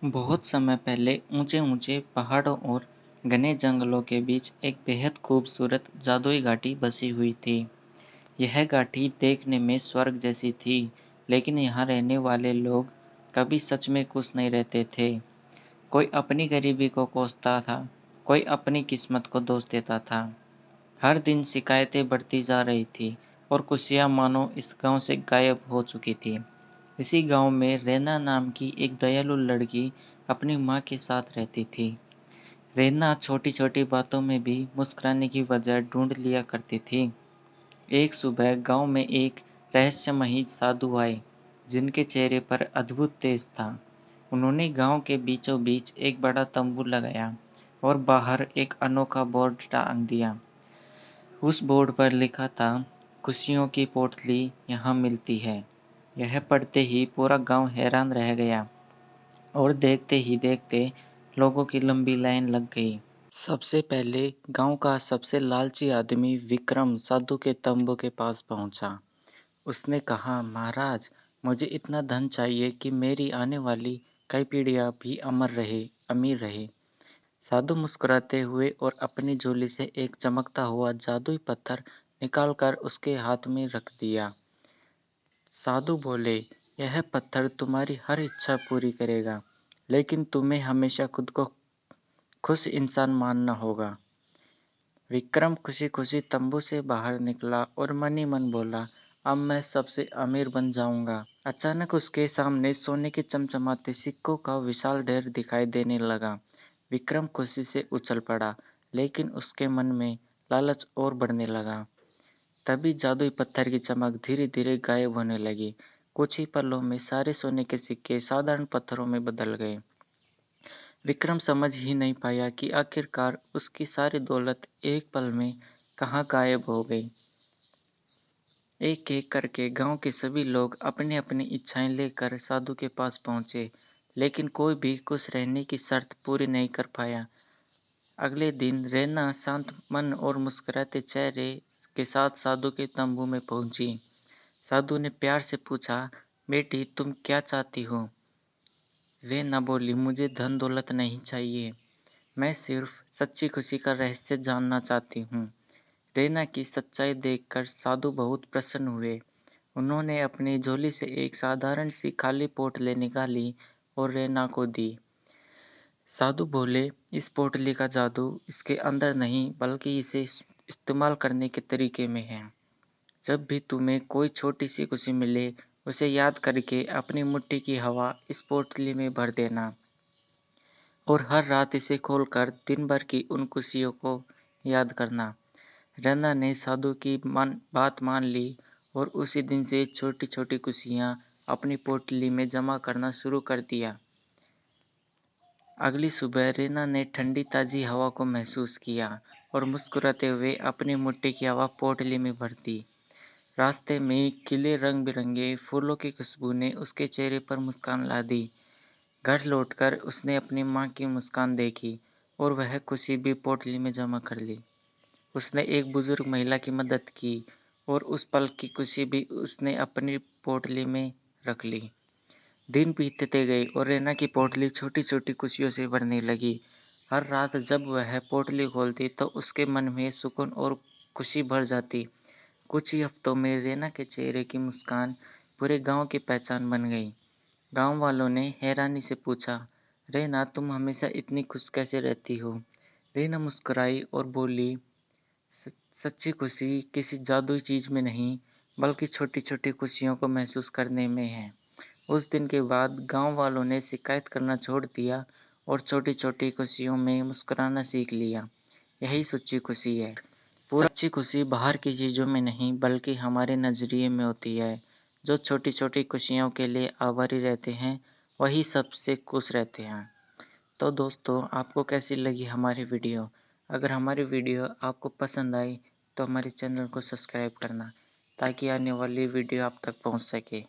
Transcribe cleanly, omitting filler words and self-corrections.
बहुत समय पहले ऊंचे ऊंचे पहाड़ों और घने जंगलों के बीच एक बेहद खूबसूरत जादुई घाटी बसी हुई थी। यह घाटी देखने में स्वर्ग जैसी थी, लेकिन यहाँ रहने वाले लोग कभी सच में खुश नहीं रहते थे। कोई अपनी गरीबी को कोसता था, कोई अपनी किस्मत को दोष देता था। हर दिन शिकायतें बढ़ती जा रही थी और खुशियाँ मानो इस गांव से गायब हो चुकी थी। इसी गांव में रैना नाम की एक दयालु लड़की अपनी माँ के साथ रहती थी। रैना छोटी-छोटी बातों में भी मुस्कुराने की वजह ढूंढ लिया करती थी। एक सुबह गांव में एक रहस्यमयी साधु आए, जिनके चेहरे पर अद्भुत तेज था। उन्होंने गांव के बीचों बीच एक बड़ा तंबू लगाया और बाहर एक अनोखा बोर्ड टांग दिया। उस बोर्ड पर लिखा था, खुशियों की पोटली यहाँ मिलती है। यह पढ़ते ही पूरा गांव हैरान रह गया और देखते ही देखते लोगों की लंबी लाइन लग गई। सबसे पहले गांव का सबसे लालची आदमी विक्रम साधु के तंबू के पास पहुंचा। उसने कहा, महाराज, मुझे इतना धन चाहिए कि मेरी आने वाली कई पीढ़ियां भी अमीर रहे। साधु मुस्कुराते हुए और अपनी झोली से एक चमकता हुआ जादुई पत्थर निकालकर उसके हाथ में रख दिया। साधु बोले, यह पत्थर तुम्हारी हर इच्छा पूरी करेगा, लेकिन तुम्हें हमेशा खुद को खुश इंसान मानना होगा। विक्रम खुशी खुशी तंबू से बाहर निकला और मन ही मन बोला, अब मैं सबसे अमीर बन जाऊंगा। अचानक उसके सामने सोने के चमचमाते सिक्कों का विशाल ढेर दिखाई देने लगा। विक्रम खुशी से उछल पड़ा, लेकिन उसके मन में लालच और बढ़ने लगा। तभी जादुई पत्थर की चमक धीरे धीरे गायब होने लगी। कुछ ही पलों में सारे सोने के सिक्के साधारण पत्थरों में बदल गए। विक्रम समझ ही नहीं पाया कि आखिरकार उसकी सारी दौलत एक पल में कहाँ गायब हो गई। एक एक करके गांव के सभी लोग अपनी अपनी इच्छाएं लेकर साधु के पास पहुंचे, लेकिन कोई भी खुश रहने की शर्त पूरी नहीं कर पाया। अगले दिन रैना शांत मन और मुस्कुराते चेहरे के साथ साधु के तंबू में पहुंची। साधु ने प्यार से पूछा, बेटी, तुम क्या चाहती हो? रैना बोली, मुझे धन दौलत नहीं चाहिए, मैं सिर्फ सच्ची खुशी का रहस्य जानना चाहती हूँ। रैना की सच्चाई देखकर साधु बहुत प्रसन्न हुए। उन्होंने अपनी झोली से एक साधारण सी खाली पोटली निकाली और रैना को दी। साधु बोले, इस पोटली का जादू इसके अंदर नहीं बल्कि इसे इस्तेमाल करने के तरीके में है। जब भी तुम्हें कोई छोटी सी खुशी मिले, उसे याद करके अपनी मुट्ठी की हवा इस पोटली में भर देना और हर रात इसे खोलकर दिन भर की उन खुशियों को याद करना। रैना ने साधु की बात मान ली और उसी दिन से छोटी छोटी खुशियाँ अपनी पोटली में जमा करना शुरू कर दिया। अगली सुबह रैना ने ठंडी ताज़ी हवा को महसूस किया और मुस्कुराते हुए अपनी मुट्ठी की हवा पोटली में भर दी। रास्ते में खिले रंग बिरंगे फूलों की खुशबू ने उसके चेहरे पर मुस्कान ला दी। घर लौटकर उसने अपनी माँ की मुस्कान देखी और वह खुशी भी पोटली में जमा कर ली। उसने एक बुजुर्ग महिला की मदद की और उस पल की खुशी भी उसने अपनी पोटली में रख ली। दिन बीतते गए और रैना की पोटली छोटी छोटी खुशियों से भरने लगी। हर रात जब वह पोटली खोलती तो उसके मन में सुकून और खुशी भर जाती। कुछ ही हफ्तों में रैना के चेहरे की मुस्कान पूरे गांव की पहचान बन गई। गांव वालों ने हैरानी से पूछा, रैना, तुम हमेशा इतनी खुश कैसे रहती हो? रैना मुस्कुराई और बोली, सच्ची खुशी किसी जादुई चीज में नहीं, बल्कि छोटी छोटी खुशियों को महसूस करने में है। उस दिन के बाद गांव वालों ने शिकायत करना छोड़ दिया और छोटी छोटी खुशियों में मुस्कुराना सीख लिया। यही सच्ची खुशी है। सच्ची खुशी बाहर की चीज़ों में नहीं बल्कि हमारे नज़रिए में होती है। जो छोटी छोटी खुशियों के लिए आभारी रहते हैं, वही सबसे खुश रहते हैं। तो दोस्तों, आपको कैसी लगी हमारी वीडियो? अगर हमारी वीडियो आपको पसंद आई तो हमारे चैनल को सब्सक्राइब करना, ताकि आने वाली वीडियो आप तक पहुंच सके।